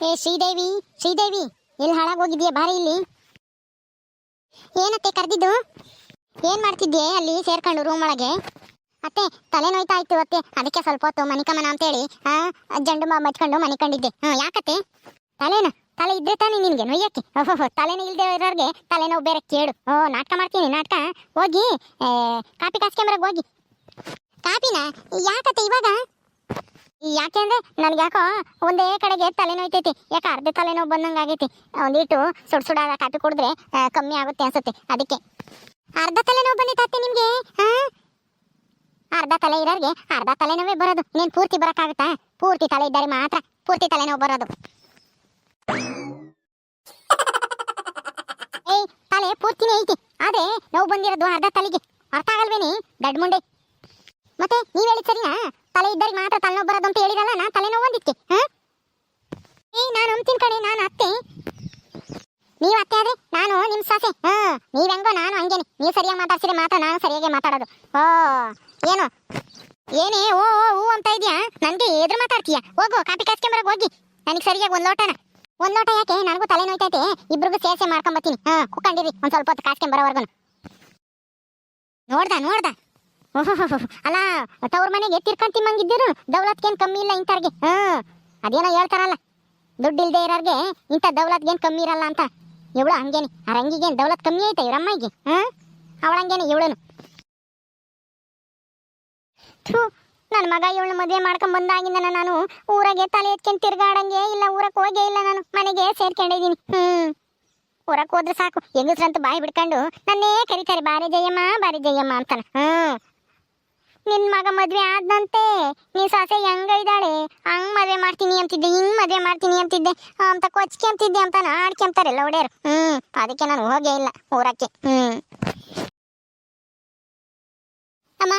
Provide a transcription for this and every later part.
ಏ ಶ್ರೀದೇವಿ, ಶ್ರೀದೇವಿ ಎಲ್ಲಿ ಹಾಳಾಗೋಗಿದ್ಯಾ? ಬಾರಿ ಇಲ್ಲಿ. ಏನತ್ತೆ ಕರೆದಿದ್ದು? ಏನ್ ಮಾಡ್ತಿದ್ಯೆ ಅಲ್ಲಿ ಸೇರ್ಕೊಂಡು ರೂಮ್ ಒಳಗೆ? ಅತ್ತೆ ತಲೆ ನೋಯ್ತಾ ಇತ್ತು ಅತ್ತೆ, ಅದಕ್ಕೆ ಸ್ವಲ್ಪ ಹೊತ್ತು ಮನಿಕಮನ ಅಂತೇಳಿ ಜಂಡು ಮಚ್ಕೊಂಡು ಮನಿಕೊಂಡಿದ್ದೆ. ಯಾಕತ್ತೆ? ತಲೆನ ತಲೆ ಇದ್ರೆ ತಾನೇ ನಿನ್ಗೆ ನೋಯ್ಯಕ್ಕೆ? ಓಹೋ, ತಲೆನೂ ಇಲ್ದೇ ಇರೋರ್ಗೆ ತಲೆನೋವು ಬೇರೆ ಕೇಳು. ನಾಟಕ ಮಾಡ್ತೀನಿ ನಾಟಕ. ಹೋಗಿ ಕಾಪಿ ಕಾಸ್ಕೊಂಬರಗೆ ಹೋಗಿ. ಕಾಪಿನ ಯಾಕತ್ತೆ ಇವಾಗ? ಯಾಕೆಂದ್ರೆ ನನ್ಗೆ ಯಾಕೋ ಒಂದೇ ಕಡೆಗೆ ತಲೆನೋಯ್ತೈತಿ. ಯಾಕೆ ಅರ್ಧ ತಲೆನೋವು ಬಂದಂಗೆ ಆಗೈತಿ. ಒಂದಿಟ್ಟು ಸುಡಾದ ಕಾಪಿ ಕುಡಿದ್ರೆ ಕಮ್ಮಿ ಆಗುತ್ತೆ ಅನ್ಸುತ್ತೆ. ಅದಕ್ಕೆ ಅರ್ಧ ತಲೆನೋವು ಬಂದಿತ್ತೆ ನಿಮ್ಗೆ? ಅರ್ಧ ತಲೆ ಇರೋರ್ಗೆ ಅರ್ಧ ತಲೆನೋವೇ ಬರೋದು. ನೀನ್ ಪೂರ್ತಿ ಬರಕ್ಕಾಗುತ್ತಾ? ಪೂರ್ತಿ ತಲೆ ಇದ್ದಾರೆ ಮಾತ್ರ ಪೂರ್ತಿ ತಲೆನೋವು ಬರೋದು. ಏಯ್, ತಲೆ ಪೂರ್ತಿನೇ ಐತಿ, ಆದ್ರೆ ನೋವು ಬಂದಿರೋದು ಅರ್ಧ ತಲೆಗೆ. ಅರ್ಥ ಆಗಲ್ವೇನಿ ದಡ್ ಮುಂಡೆ? ಮತ್ತೆ ನೀವ್ ಹೇಳಿದ್ ಸರಿನಾ? ತಲೆ ಇದ್ದರಿಗೆ ಮಾತ್ರ ತಲೆನೋವು ಬರೋದು ಅಂತ ಹೇಳಿರಲ್ಲ, ನಾ ತಲೆನೋವು ಬಂದಿಕ್ಕೆ. ನಾನು ಅಂತೀನಿ ಕಣೆ, ನಾನು ಅತ್ತೆ. ನೀವ್ ಅತ್ತೆ ಆದ್ರೆ ನಾನು ನಿಮ್ ಸೊಸೆ. ನೀವ್ ಹೆಂಗೋ ನಾನು ಹಂಗೇನೆ. ನೀವ್ ಸರಿಯಾಗಿ ಮಾತಾಡ್ಸಿದ್ರೆ ಮಾತ್ರ ನಾನು ಸರಿಯಾಗಿ ಮಾತಾಡೋದು. ಏನು ಏನೇ ಓ ಹೂ ಅಂತ ಇದೆಯಾ? ನನ್ಗೆ ಎದುರು ಮಾತಾಡ್ತೀಯಾ? ಹೋಗು ಕಾಪಿ ಕಾಸ್ಕೊಂಬರಗೆ ಹೋಗಿ. ನನಗೆ ಸರಿಯಾಗಿ ಒಂದ್ ಲೋಟ ಯಾಕೆ? ನನಗೂ ತಲೆ ನೋಯ್ತೈತೆ, ಇಬ್ರಿಗೂ ಸೇರ್ಸೆ ಮಾಡ್ಕೊಂಬತ್ತೀನಿ. ಕುಕ್ಕಂಡಿರಿ ಒಂದ್ ಸ್ವಲ್ಪ ಹೊತ್ತು ಕಾಸ್ಕೊಂಬರೋವರ್ಗು. ನೋಡ್ದ ಓಹೋ, ಅಲ್ಲ ತವ್ರ ಮನೆಗೆ ತಿರ್ಕೊಂಡ್ ತಿಮ್ಮಂಗಿದ್ದೀರು ದೌಲತ್ಗೇನ್ ಕಮ್ಮಿ ಇಲ್ಲ ಇಂಥವ್ರಿಗೆ. ಅದೇನೋ ಹೇಳ್ತಾರಲ್ಲ, ದುಡ್ಡಿಲ್ದೇ ಇರೋರ್ಗೆ ಇಂಥ ದೌಲತ್ಗೇನ್ ಕಮ್ಮಿ ಇರಲ್ಲ ಅಂತ. ಇವಳು ಹಂಗೇನಿ, ಆ ರಂಗಿಗೇನ್ ದೌಲತ್ ಕಮ್ಮಿ ಐತೆ ಇವ್ರಮ್ಮಗೆ? ಅವಳಂಗೇನೆ ಇವಳನು. ನನ್ನ ಮಗ ಇವಳು ಮದುವೆ ಮಾಡ್ಕೊಂಡ್ ಬಂದಾಗಿಂದ ನಾನು ಊರಾಗೆ ತಲೆ ಎತ್ಕೊಂಡ್ ತಿರ್ಗಾಡಂಗೆ ಇಲ್ಲ, ಊರಕ್ಕೆ ಹೋಗೇ ಇಲ್ಲ. ನಾನು ಮನೆಗೆ ಸೇರ್ಕೊಂಡಿದ್ದೀನಿ. ಊರಕ್ಕೆ ಹೋದ್ರೆ ಸಾಕು, ಹೆಂಗಸ್ರಂತೂ ಬಾಯಿ ಬಿಡ್ಕೊಂಡು ನನ್ನೇ ಕರೀತಾರೆ, ಬಾರಿ ಜಯಮ್ಮ ಅಂತಾನ. ನಿನ್ ಮಗ ಮದ್ವೆ ಆದಂತೆ ನೀನ್ ಸೊಸೆ ಹೆಂಗೈದಾಳೆ, ಹಂಗ್ ಮದ್ವೆ ಮಾಡ್ತೀನಿ ಅಂತಿದ್ದೆ, ಹಿಂಗ್ ಮದ್ವೆ ಮಾಡ್ತೀನಿ ಅಂತಿದ್ದೆ ಅಂತ ಕೊಚ್ಕೊಂತಿದ್ದೆ ಅಂತ ಆಡ್ಕೊಂತಾರೆಲ್ಲ ಒಡೆಯರು. ಅದಕ್ಕೆ ನಾನು ಹೋಗೇ ಇಲ್ಲ ಊರಕ್ಕೆ. ಅಮ್ಮ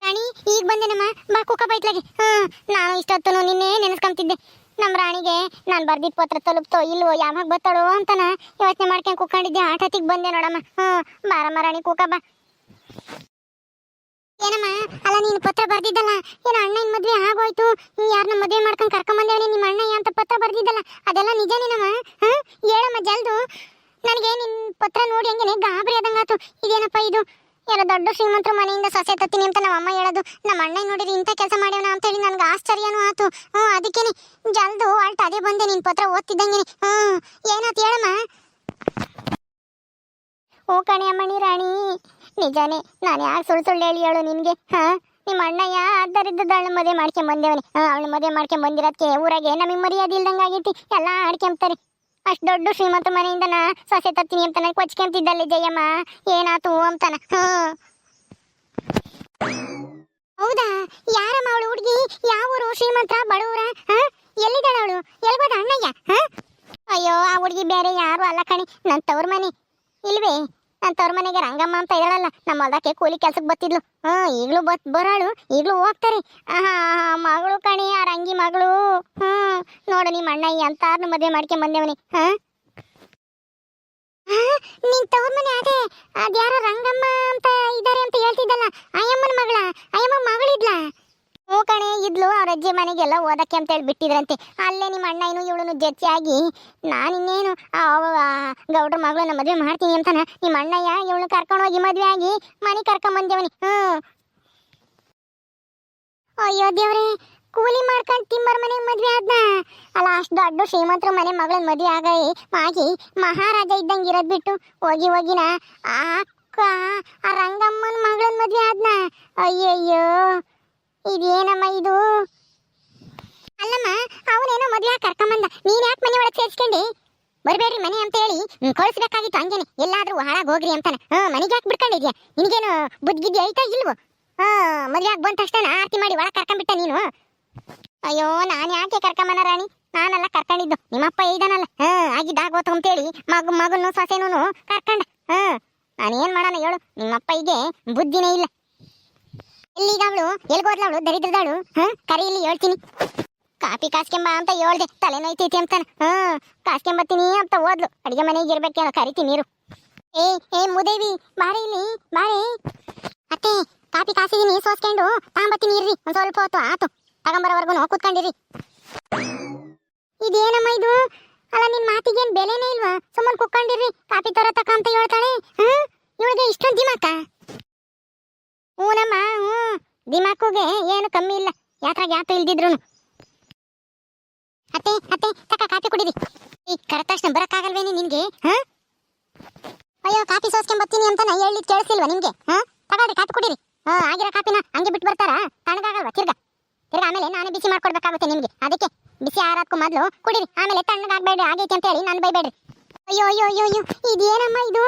ರಾಣಿ, ಈಗ ಬಂದೇನಮ್ಮ, ಬಾ ಕುಕ್ಕ ಬೈತ್ಲಾಗೆ. ನಾನು ಇಷ್ಟೊತ್ತನು ನಿನ್ನೆ ನೆನೆಸ್ಕೊಂತಿದ್ದೆ. ನಮ್ಮ ರಾಣಿಗೆ ನಾನು ಬರ್ದಿದ್ ಪತ್ರ ತಲುಪ್ತೋ ಇಲ್ವೋ, ಯಾವಾಗ ಬರ್ತಾಳೋ ಅಂತನ ಯೋಚನೆ ಮಾಡ್ಕೊಂಡು ಕುಕ್ಕೊಂಡಿದ್ದೆ. ಆಟತಿಗೆ ಬಂದೆ ನೋಡಮ್ಮ. ಬಾರಮ್ಮ ರಾಣಿ, ಕುಕ್ಕ ಬಾ. ಏನಮ್ಮ, ಅಲ್ಲ ನೀನು ಪತ್ರ ಬರ್ದಿದ್ದಲ್ಲ, ಏನೋ ಅಣ್ಣನ ಮದ್ವೆ ಆಗೋಯ್ತು, ಯಾರನ್ನ ಮದ್ವೆ ಮಾಡ್ಕೊಂಡು ಕರ್ಕೊಂಬಂದೇವನಿ ನಿಮ್ಮ ಅಣ್ಣಯ್ಯ ಅಂತ ಪತ್ರ ಬರ್ದಿದ್ದಲ್ಲ, ಅದೆಲ್ಲ ನಿಜನೇನಮ್ಮ? ಹೇಳಮ್ಮ ಜಲ್ದು. ನನಗೆ ನಿನ್ ಪತ್ರ ನೋಡಿ ಹಂಗೇನೆ ಗಾಬರಿ ಆದಂಗಾತು. ಇದೇನಪ್ಪ ಇದು? ಯಾರೋ ದೊಡ್ಡ ಶ್ರೀಮಂತರು ಮನೆಯಿಂದ ಸೊಸೆ ತತ್ತೀನಿ ಅಂತ ನಮ್ಮ ಅಮ್ಮ ಹೇಳೋದು, ನಮ್ಮ ಅಣ್ಣ ನೋಡಿರಿ ಇಂಥ ಕೆಲಸ ಮಾಡ್ಯವನ ಅಂತ ಹೇಳಿ ನನ್ಗೆ ಆಶ್ಚರ್ಯನೂ ಆತು. ಅದಕ್ಕೇನೆ ಜಲ್ದು ಅಲ್ಟ್ ಅದೇ ಬಂದೆ ನಿನ್ ಪತ್ರ ಓದ್ತಿದ್ದಂಗೆನೆ. ಏನಾಯ್ತು ಹೇಳಮ್ಮ? ಓ ಕಣೆ ಅಮ್ಮಣಿ ರಾಣಿ, ನಿಜಾನೇ. ನಾನು ಯಾಕೆ ಸುಳ್ಳು ಹೇಳು ನಿನ್ಗೆ? ನಿಮ್ಮ ಅಣ್ಣಯ್ಯ ಆದ್ದರಿಂದ ಅವಳು ಮದುವೆ ಮಾಡ್ಕೊಂಡ್ ಬಂದೇವನಿ. ಅವಳು ಮದುವೆ ಮಾಡ್ಕೊಂಡ್ ಬಂದಿರೋದಕ್ಕೆ ಊರಾಗೆ ನಮಗೆ ಮರ್ಯಾದೆ ಇಲ್ದಂಗೆ ಆಗೈತಿ. ಎಲ್ಲ ಆಡ್ಕೊಂತಾರೆ. ಅಷ್ಟು ದೊಡ್ಡ ಶ್ರೀಮಂತ ಮನೆಯಿಂದ ಸೊಸೆ ತತ್ತೀನಿ ಅಂತ ನಾನು ಕೊಚ್ಕೊಂತಿದ್ದಲ್ಲಿ ಜಯಮ್ಮ, ಏನಾತು ಅಂತಾನ. ಹೌದಾ? ಯಾರಮ್ಮ ಅವಳು ಹುಡುಗಿ? ಯಾವ ಊರು? ಶ್ರೀಮಂತ ಬಡವರ? ಎಲ್ಲಿದ್ದಾಳ ಅವಳು? ಎಲ್ಗೋದ ಅಣ್ಣಯ್ಯ? ಅಯ್ಯೋ, ಆ ಹುಡುಗಿ ಬೇರೆ ಯಾರು ಅಲ್ಲ ಕಣಿ, ನನ್ನ ತವ್ರ ಮನೆ. ಇಲ್ವೇ? ನನ್ನ ತವ್ರ ಮನೆಗೆ ರಂಗಮ್ಮ ಅಂತ ಹೇಳಲ್ಲ, ನಮ್ಮ ಹೊಲಕ್ಕೆ ಕೂಲಿ ಕೆಲ್ಸಕ್ಕೆ ಬತ್ತಿದ್ಲು. ಈಗಲೂ ಬರಾಳು, ಈಗಲೂ ಹೋಗ್ತಾರೆ. ಮಗಳು ಕಣಿ, ಆ ರಂಗಿ ಮಗಳು. ನೋಡು ನಿಮ್ಮ ಅಣ್ಣಯ್ಯ ಅಂತಾರ್ನು ಮದುವೆ ಮಾಡ್ಕೊಂಡ್ ಬಂದೇವನಿ. ನಿನ್ ತವ್ರ ಮನೆ ಅದೇ, ಅದ್ಯಾರೋ ರಂಗಮ್ಮ ಅಂತ ಇದಾರೆ ಅಂತ ಹೇಳ್ತಿದ್ದಲ್ಲ, ಅಯ್ಯಮ್ಮನ ಮಗಳ? ಅಯ್ಯಮ್ಮ ಮಗಳಿದ್ಲಾ? ಹ್ಞೂ ಕಣೆ, ಇದ್ಲು. ಅವ್ರ ಅಜ್ಜಿ ಮನೆಗೆಲ್ಲ ಓದಕ್ಕೆ ಅಂತ ಹೇಳಿ ಬಿಟ್ಟಿದ್ರಂತೆ. ಅಲ್ಲೇ ನಿಮ್ಮ ಅಣ್ಣಯ್ಯನು ಇವಳನ್ನು ಜೊತೆಯಾಗಿ ನಾನಿನ್ನೇನು ಗೌಡ್ರ ಮಗಳನ್ನ ಮದುವೆ ಮಾಡ್ತೀನಿ ಅಂತಾನ ನಿಮ್ಮ ಅಣ್ಣಯ್ಯ ಇವಳನ್ನ ಕರ್ಕೊಂಡೋಗಿ ಮದುವೆ ಆಗಿ ಮನೆ ಕರ್ಕೊಂಬಂದೇವನಿ. ಅಯ್ಯೋ ದೇವ್ರೆ, ಕೂಲಿ ಮಾಡ್ಕೊಂಡು ತಿಮ್ಮರ್ ಮನೆಗೆ ಮದ್ವೆ ಆದ್ನ ಅಲ್ಲ? ಅಷ್ಟು ದೊಡ್ಡ ಶ್ರೀಮಂತರ ಮನೆ ಮಗಳನ್ನ ಮದುವೆ ಆಗಿ ಮಹಾರಾಜ ಇದ್ದಂಗೆ ಇರೋದ್ ಬಿಟ್ಟು ಹೋಗಿನ ಆ ರಂಗಮ್ಮನ ಮಗಳನ್ನ ಮದುವೆ ಆದ್ನ. ಅಯ್ಯಯ್ಯೋ, ಇದೇನಮ್ಮ ಇದು? ಅಲ್ಲಮ್ಮ, ಅವನೇನೋ ಮದುವೆ ಕರ್ಕೊಂಬಂದ, ನೀನ್ ಯಾಕೆ ಮನೆ ಒಳಗೆ ಸೇರಿಸ್ಕೊಂಡಿ? ಬರ್ಬೇಡ್ರಿ ಮನೆ ಅಂತ ಹೇಳಿ ಕಳಿಸ್ಬೇಕಾಗಿತ್ತು. ಹಂಗೇನೆ ಎಲ್ಲಾದ್ರೂ ಹಾಳಾಗಿ ಹೋಗ್ರಿ ಅಂತಾನೆ. ಮನೆಗೆ ಯಾಕೆ ಬಿಡ್ಕೊಂಡಿದ್ಯಾ? ನಿನಗೇನು ಬುದ್ಧಿಗಿದ್ಯಾ ಐತಾ ಇಲ್ವೋ? ಮದುವೆ ಆಗಿ ಬಂದ ತಕ್ಷಣ ಆರತಿ ಮಾಡಿ ಒಳಗೆ ಕರ್ಕೊಂಡ್ಬಿಟ್ಟ ನೀನು. ಅಯ್ಯೋ, ನಾನು ಯಾಕೆ ಕರ್ಕೊಂಬನ ರಾಣಿ? ನಾನೆಲ್ಲ ಕರ್ಕೊಂಡಿದ್ದು ನಿಮ್ಮಪ್ಪ ಇದಾನಲ್ಲ, ಆಗಿದ್ದಾಗೋತು ಅಂತೇಳಿ ಮಗನ್ನು ಸೊಸೆನೂ ಕರ್ಕೊಂಡ. ನಾನೇನ್ ಮಾಡೋಣ ಹೇಳು? ನಿಮ್ಮಪ್ಪ ಹೀಗೆ ಬುದ್ಧಿನೇ ಇಲ್ಲ. ಎಲ್ಲಿಗ ಅವಳು? ಎಲ್ಗೋದ್ಲವಳು ದರಿದ್ರದವಳು? ಕರಿ ಇಲ್ಲಿ ಹೇಳ್ತೀನಿ. ಕಾಪಿ ಕಾಸ್ಕೆಂಬ ಅಂತ ಹೇಳ್ದೆ, ತಲೆನೋಯ್ತೈತಿ ಅಂತಾನ. ಕಾಸ್ಕೆಂಬತ್ತೀನಿ ಅಂತ ಹೋದ್ಲು. ಅಡಿಗೆ ಮನೆಗೆ ಇರ್ಬೇಕೇನೋ, ಕರಿತೀನಿ ನೀರು. ಏ ಮುದೇವಿ, ಬಾರಿ ಇಲ್ಲಿ ಬಾರಿ. ಅತ್ತೆ, ಕಾಪಿ ಕಾಸಿದೀನಿ, ಸೋಸ್ಕೊಂಡು ತಗೊಂಬತ್ತೀನಿ ಇರ್ರಿ. ಒಂದ್ ಸ್ವಲ್ಪ ಹೊತ್ತು ಆತು, ತಗೊಂಬರೋವರೆಗೂ ಕೂತ್ಕೊಂಡಿರಿ. ಇದೇ ಇದ್ರು. ಅತ್ತೆ ಅತ್ತೆ ತಕ್ಕ ಕಾಫಿ ಕುಡಿರಿ. ಈ ಕರೆಕ್ಟ್ ಬರಕ್ಕಾಗಲ್ವೇನೆ ನಿನ್ಗೆ? ಅಯ್ಯೋ ಕಾಫಿ ಸೋಸ್ಕೊಂಬತ್ತೀನಿ ಅಂತ ನಾ ಹೇಳಿದ್ ಕೇಳಿಸಿಲ್ವಾ ನಿಮ್ಗೆ? ತಗೊಳ್ರಿ ಕಾಫಿ ಕುಡಿರಿ. ಆಗಿರೋ ಕಾಪಿನ ಹಂಗೆ ಬಿಟ್ಟು ಬರ್ತಾರಾ? ತಣ್ಣಗಾಗಲ್ವಾ ತಿರ್ಗಾ ಆಮೇಲೆ ನಾನೇ ಬಿಸಿ ಮಾಡ್ಕೊಡ್ಬೇಕಾಗುತ್ತೆ ನಿಮ್ಗೆ. ಅದಕ್ಕೆ ಬಿಸಿ ಆರಾದ್ಕು ಮೊದಲು ಕುಡಿರಿ, ಆಮೇಲೆ ತಣ್ಣಗಾಗ್ಬೇಡ್ರಿ ಆಗೈತಿ ಅಂತ ಹೇಳಿ ನಾನು ಬೈಬೇಡ್ರಿ. ಅಯ್ಯೋ ಅಯ್ಯೋ ಅಯ್ಯೋ ಅಯ್ಯೋ ಇದೇನಮ್ಮ ಇದು?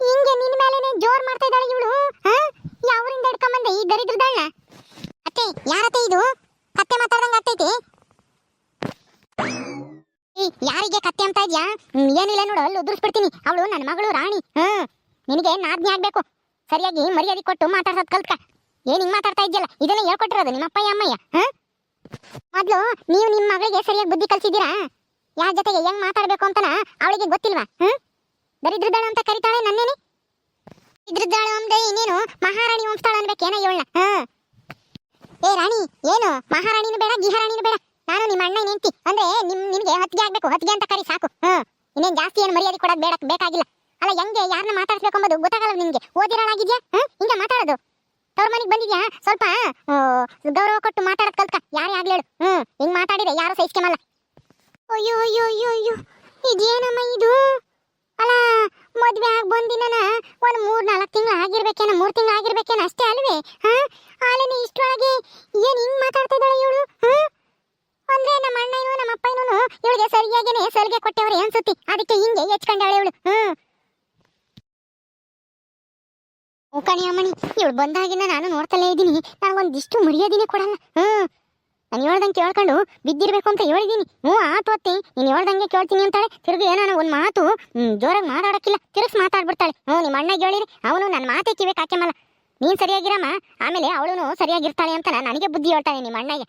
ಹಿಂಗೆ ನಿನ್ನ ಮೇಲೆನೆ ಜೋರ್ ಮಾಡ್ತಾ ಇದ್ದಾಳೆ ಇವಳು. ಯಾವರಿಂದ ಹಿಡ್ಕೊಂಬಂದೆ ಈ ದರಿದ್ರದಳ್ನ? ಅತ್ತೆ ಯಾರತ್ತೆ ಇದು? ಕತ್ತೆ ಮಾತಾಡ್ದಂಗ ಆಗ್ತೈತಿ. ಯಾರಿಗೆ ಕತ್ತೆ ಅಂತ ಇದ್ಯಾ? ಏನಿಲ್ಲ ನೋಡು, ಅಲ್ಲಿ ಉದುರಿಸ್ಬಿಡ್ತೀನಿ. ಅವಳು ನನ್ನ ಮಗಳು ರಾಣಿ. ನಿನಗೆ ನಾದ್ನಿ ಆಗ್ಬೇಕು. ಸರಿಯಾಗಿ ಮರ್ಯಾದೆ ಕೊಟ್ಟು ಮಾತಾಡ್ಸೋದ್ ಕಲ್ತ್ಕ. ಏನ್ ಹಿಂಗ್ ಮಾತಾಡ್ತಾ ಇದ್ಯಲ್ಲ, ಇದನ್ನ ಹೇಳ್ಕೊಟ್ಟಿರೋದು ನಿಮ್ಮ ಅಪ್ಪಯ್ಯ ಅಮ್ಮಯ್ಯ. ಮೊದ್ಲು ನೀವು ನಿಮ್ಮ ಮಗಳಿಗೆ ಸರಿಯಾಗಿ ಬುದ್ಧಿ ಕಲ್ಸಿದ್ದೀರಾ? ಯಾರ ಜೊತೆಗೆ ಹೆಂಗ್ ಮಾತಾಡ್ಬೇಕು ಅಂತನ ಅವಳಿಗೆ ಗೊತ್ತಿಲ್ವಾ? ದರಿದ್ರದಾಳು ಅಂತ ಕರಿತಾಳೆ ನನ್ನೇನೆ. ಇದ್ರದ್ದಾಳು ಅಂದ್ರೆ ಇನ್ನೇನು ಮಹಾರಾಣಿ ವಂಶತಾಳ ಅನ್ಬೇಕೇನ ಇವಳನ್ನ? ಏ ರಾಣಿ, ಏನು ಮಹಾರಾಣಿನೂ ಬೇಡ ಗಿಹಾರಾಣಿನೂ ಬೇಡ, ನಾನು ನಿಮ್ಮ ಅಣ್ಣ ನೆಂತಿ ಅಂದ್ರೆ ನಿನ್ಗೆ ಹತ್ತಿಗೆ ಆಗ್ಬೇಕು. ಹತ್ತಿಗೆ ಅಂತ ಕರಿ ಸಾಕು. ಇನ್ನೇನ್ ಜಾಸ್ತಿ ಏನು ಮರ್ಯಾದೆ ಕೊಡೋದು ಬೇಕಾಗಿಲ್ಲ. ಅಲ್ಲ ಹೆಂಗೆ ಯಾರನ್ನ ಮಾತಾಡ್ಸ್ಬೇಕು ಅಂಬೋದು ಗೊತ್ತಾಗಲ್ಲ ನಿನ್ಗೆ. ಓದಿರಾಳಾಗಿದ್ಯಾ? ಹಿಂಗ ಮಾತಾಡೋದು. ತವ್ರ ಮನೆಗೆ ಬಂದಿದ್ಯಾ, ಸ್ವಲ್ಪ ಗೌರವ ಕೊಟ್ಟು ಮಾತಾಡೋದ್ ಕಲ್ತ್ಕ. ಯಾರೇ ಆಗ್ಲಿ ಹೇಳು. ಹಿಂಗ್ ಮಾತಾಡಿದ್ರೆ ಯಾರು ಸಹಿಸ್ಕೊಂಬಲ್ಲ. ಅಯ್ಯೋ ಅಯ್ಯೋ ಅಯ್ಯೋ ಅಯ್ಯೋ ಇದೇನಮ್ಮ ಇದು? ಅಲ್ಲ ಮದ್ವೆ ಆಗಿ ಬಂದಿನ ಒಂದ್ 3-4 ತಿಂಗಳು ಆಗಿರ್ಬೇಕೇನ, 3 ತಿಂಗಳು ಆಗಿರ್ಬೇಕೇನ ಅಷ್ಟೇ ಅಲ್ವೇ? ಆಲೇನೆ ಇಷ್ಟೊಳಗೆ ಏನ್ ಹಿಂಗ್ ಮಾತಾಡ್ತಾ ಇದ್ದಾಳೆ ಇವಳು? ಅಂದ್ರೆ ನಮ್ಮ ಅಣ್ಣನೂ ನಮ್ಮ ಅಪ್ಪನೂ ಇವಳಿಗೆ ಸರಿಯಾಗೇನೆ ಸಲಿಗೆ ಕೊಟ್ಟವ್ರೆ ಅನ್ಸುತ್ತಿ. ಅದಕ್ಕೆ ಹಿಂಗೆ ಹೆಚ್ಕೊಂಡವಳೆ ಇವಳು. ಕಣಿ ಅಮ್ಮಣಿ, ಇವಳು ಬಂದಾಗಿಂದ ನಾನು ನೋಡ್ತಲೇ ಇದ್ದೀನಿ. ನನಗೊಂದಿಷ್ಟು ಮರ್ಯಾದಿನೇ ಕೊಡಲ್ಲ. ನಾನು ಹೇಳ್ದಂಗೆ ಕೇಳ್ಕೊಂಡು ಬಿದ್ದಿರ್ಬೇಕು ಅಂತ ಹೇಳಿದೀನಿ. ಆತು ಅತ್ತಿ, ನೀನು ಹೇಳ್ದಂಗೆ ಕೇಳ್ತೀನಿ ಅಂತಾಳೆ. ತಿರುಗಿ ಏನೋ ಒಂದು ಮಾತು ಜೋರಾಗಿ ಮಾತಾಡೋಕ್ಕಿಲ್ಲ, ತಿರುಗಿಸಿ ಮಾತಾಡ್ಬಿಡ್ತಾಳೆ. ನಿಮ್ಮ ಅಣ್ಣಗೆ ಹೇಳಿರಿ, ಅವನು ನನ್ನ ಮಾತೇ ಕಿವಿಗೆ ಹಾಕ್ಯಮಲ್ಲ. ನೀನ್ ಸರಿಯಾಗಿರಮ್ಮ, ಆಮೇಲೆ ಅವಳು ಸರಿಯಾಗಿರ್ತಾಳೆ ಅಂತ ನನಗೆ ಬುದ್ಧಿ ಹೇಳ್ತಾಳೆ ನಿಮ್ಮ ಅಣ್ಣಗೆ.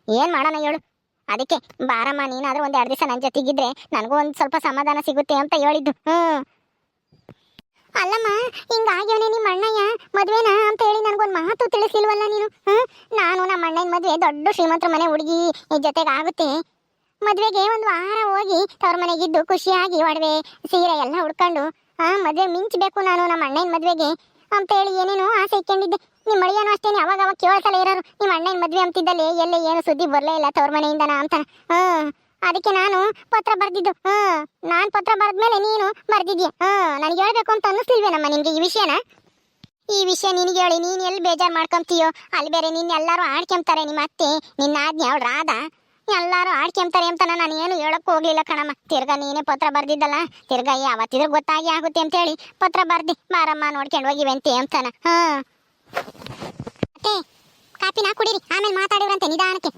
ಏನ್ ಮಾಡೋಣ ಹೇಳು? ಅದಕ್ಕೆ ಬಾರಮ್ಮ, ನೀನಾದ್ರೂ 1-2 ದಿವಸ ನನ್ನ ಜೊತೆಗಿದ್ರೆ ನನಗೂ ಒಂದು ಸ್ವಲ್ಪ ಸಮಾಧಾನ ಸಿಗುತ್ತೆ ಅಂತ ಹೇಳಿದ್ದು. ಅಲ್ಲಮ್ಮ, ಹಿಂಗಾಗ್ಯವನೇ ನಿಮ್ಮ ಅಣ್ಣಯ್ಯ ಮದ್ವೆನ ಅಂತ ಹೇಳಿ ನನಗೊಂದು ಮಾತು ತಿಳಿಸಿಲ್ವಲ್ಲ ನೀನು? ನಾನು ನಮ್ಮ ಅಣ್ಣನ ಮದ್ವೆ ದೊಡ್ಡ ಶ್ರೀಮಂತರ ಮನೆ ಹುಡುಗಿ ಜೊತೆಗೆ ಆಗುತ್ತೆ. ಮದ್ವೆಗೆ 1 ವಾರ ಹೋಗಿ ತವ್ರ ಮನೆಗಿದ್ದು ಖುಷಿಯಾಗಿ ಒಡವೆ ಸೀರೆ ಎಲ್ಲ ಉಡ್ಕೊಂಡು ಮದ್ವೆ ಮಿಂಚಬೇಕು ನಾನು ನಮ್ಮ ಅಣ್ಣನ ಮದ್ವೆಗೆ ಅಂತ ಹೇಳಿ ಏನೇನೋ ಆಸೆ ಇಟ್ಕೊಂಡಿದ್ದೆ. ನಿಮ್ಮ ಅಳಿಯನೂ ಅಷ್ಟೇನೆ ಅವಾಗ ಕೇಳ್ಸಲೇ ಇರೋರು, ನಿಮ್ಮ ಅಣ್ಣನ ಮದ್ವೆ ಅಂತಿದ್ದಲ್ಲಿ ಎಲ್ಲೇ ಏನು ಸುದ್ದಿ ಬರಲೇ ಇಲ್ಲ ತವ್ರ ಮನೆಯಿಂದನ ಅಂತ. ಅದಕ್ಕೆ ನಾನು ಪತ್ರ ಬರ್ದಿದ್ದು. ನಾನು ಪತ್ರ ಬರೆದ್ಮೇಲೆ ನೀನು ಬರ್ದಿದ್ಯಾ. ನನಗೆ ಹೇಳ್ಬೇಕು ಅಂತ ಅನ್ನಿಸ್ತಿಲ್ವೇನಮ್ಮ ನಿನ್ಗೆ ಈ ವಿಷಯನ? ಈ ವಿಷಯ ನಿನಗೆ ಹೇಳಿ ನೀನು ಎಲ್ಲಿ ಬೇಜಾರು ಮಾಡ್ಕೊಂತೀಯೋ ಅಲ್ಲಿ ಬೇರೆ ಎಲ್ಲರೂ ಆಡ್ಕೊಂತಾರೆ. ನಿಮ್ಮ ಅತ್ತೆ, ನಿನ್ನ ಆಜ್ಞೆ ಅವಳು ರಾಧ ಎಲ್ಲರೂ ಆಡ್ಕೊಂತಾರೆ ಅಂತ ನಾನು ಏನು ಹೇಳಕ್ಕೂ ಹೋಗ್ಲಿಲ್ಲ ಕಣಮ್ಮ. ತಿರ್ಗಾ ನೀನೇ ಪತ್ರ ಬರ್ದಿದ್ದಲ್ಲ, ತಿರ್ಗಾ ಯಾವತ್ತಿದ್ರು ಗೊತ್ತಾಗಿ ಆಗುತ್ತೆ ಅಂತೇಳಿ ಪತ್ರ ಬರ್ದಿ ಬಾರಮ್ಮ ನೋಡ್ಕೊಂಡು ಹೋಗಿವೆಂತೆ ಅಂತಾನ. ಅತ್ತೆ ಕಾಪಿನ ಕುಡೀರಿ, ಆಮೇಲೆ ಮಾತಾಡಿವ್ರಂತೆ ನಿಧಾನಕ್ಕೆ.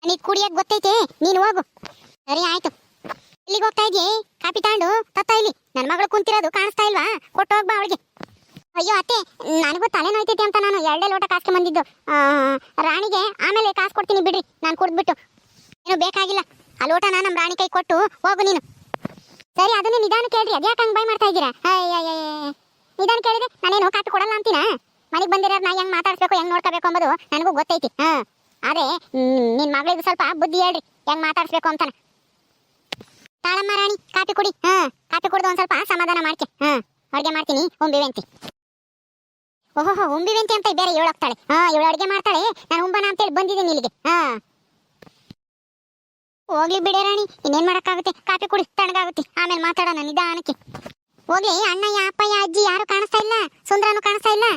ನೀನು ಕುಡಿಯಕ್ ಗೊತ್ತೈತೆ, ನೀನು ಹೋಗು. ಸರಿ ಆಯ್ತು. ಇಲ್ಲಿಗೆ ಹೋಗ್ತಾ ಇದ್ಯೆ? ಕಾಪಿ ತಗೊಂಡು ತತ್ತ ಇಲ್ಲಿ. ನನ್ನ ಮಗಳು ಕುಂತಿರೋದು ಕಾಣಿಸ್ತಾ ಇಲ್ವಾ? ಕೊಟ್ಟು ಹೋಗ್ಬಾ ಅವಳಿಗೆ. ಅಯ್ಯೋ ಅತ್ತೆ, ನನಗೂ ತಲೆ ನೋಯ್ತೈತೆ ಅಂತ ನಾನು 2 ಲೋಟ ಕಾಸ್ಕೆ ಬಂದಿದ್ದು. ರಾಣಿಗೆ ಆಮೇಲೆ ಕಾಸು ಕೊಡ್ತೀನಿ ಬಿಡ್ರಿ, ನಾನು ಕುಡ್ದ್ಬಿಟ್ಟು. ಏನು ಬೇಕಾಗಿಲ್ಲ, ಆ ಲೋಟನ ನಮ್ಮ ರಾಣಿ ಕೈ ಕೊಟ್ಟು ಹೋಗು ನೀನು. ಸರಿ, ಅದನ್ನೇ ನಿಧಾನ ಕೇಳ್ರಿ. ಅದ್ಯಾಕೆ ಹಂಗೆ ಬಾಯ್ ಮಾಡ್ತಾ ಇದ್ದೀರಾ? ನಿಧಾನ ಕೇಳಿದ್ರೆ ನಾನೇನು ಕಾಪಿ ಕೊಡಲ್ಲ ಅಂತೀನ? ಮನೆಗೆ ಬಂದಿರೋ ನಾ ಹೆಂಗ್ ಮಾತಾಡ್ಸ್ಬೇಕು, ಹೆಂಗ್ ನೋಡ್ಕೋಬೇಕು ಅಂಬೋದು ನನಗೂ ಗೊತ್ತೈತಿ. ಅದೇ ನಿನ್ ಮಗಳಿಗೆ ಸ್ವಲ್ಪ ಬುದ್ಧಿ ಹೇಳ್ರಿ, ಹೆಂಗ್ ಮಾತಾಡ್ಸ್ಬೇಕು ಅಂತಾನ. ತಾಳಮ್ಮ ರಾಣಿ, ಕಾಪಿ ಕುಡಿ. ಕಾಪಿ ಕುಡ್ದು ಒಂದ್ ಸ್ವಲ್ಪ ಸಮಾಧಾನ ಮಾಡ್ಕೆ. ಅಡ್ಗೆ ಮಾಡ್ತೀನಿ, ಉಂಬಿವೆಂತಿ. ಓಹೋ, ಉಂಬಿವೆಂತಿ ಅಂತ ಬೇರೆ ಹೇಳೋಗ್ತಾಳೆ. ಇವಳು ಅಡ್ಗೆ ಮಾಡ್ತಾಳೆ, ನಾನು ಉಂಬನ ಅಂತೇಳಿ ಬಂದಿದ್ದೀನಿ ಇಲ್ಲಿಗೆ. ಹೋಗ್ಲಿ ಬಿಡೆ ರಾಣಿ, ಇನ್ನೇನ್ ಮಾಡಕ್ಕಾಗುತ್ತೆ? ಕಾಪಿ ಕುಡಿ, ತಣ್ಣಗಾಗುತ್ತೆ, ಆಮೇಲೆ ಮಾತಾಡೋಣ ನಿಧಾನಕ್ಕೆ. ಹೋಗ್ಲಿ, ಅಣ್ಣಯ್ಯ ಅಪ್ಪಯ್ಯ ಅಜ್ಜಿ ಯಾರು ಕಾಣಿಸ್ತಾ ಇಲ್ಲ, ಸುಂದ್ರನು ಕಾಣಿಸ್ತಾ ಇಲ್ಲ.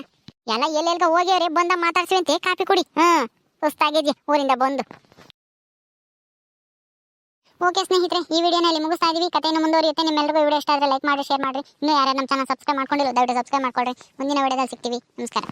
ಎಲ್ಲ ಎಲ್ಲೆಲ್ಗ ಹೋಗ್ಯವ್ರೆ, ಬಂದ ಮಾತಾಡ್ಸುವಂತೆ. ಕಾಪಿ ಕುಡಿ. ಸುಸ್ತಾಗಿದ್ಯಾ ಊರಿಂದ ಬಂದು. ಓಕೆ ಸ್ನೇಹಿತರೆ, ಈ ವಿಡಿಯೋನಲ್ಲಿ ಮುಗಿಸ್ತಾ ಇದೀವಿ. ಕಥೆಯನ್ನು ಮುಂದುವರಿಯುತ್ತೆ. ನಿಮ್ಮೆಲ್ಲರಿಗೂ ವಿಡಿಯೋ ಇಷ್ಟ ಆದರೆ ಲೈಕ್ ಮಾಡಿ, ಶೇರ್ ಮಾಡಿ. ಇನ್ನೂ ಯಾರು ನಮ್ಮ ಚಾನಲ್ ಸಬ್ಸ್ಕ್ರೈಬ್ ಮಾಡ್ಕೊಂಡಿಲ್ಲ ದಯವಿಟ್ಟು ಸಬ್ಸ್ಕ್ರೈಬ್ ಮಾಡ್ಕೊಳ್ರಿ. ಮುಂದಿನ ವಿಡಿಯೋದಲ್ಲಿ ಸಿಗ್ತೀವಿ. ನಮಸ್ಕಾರ.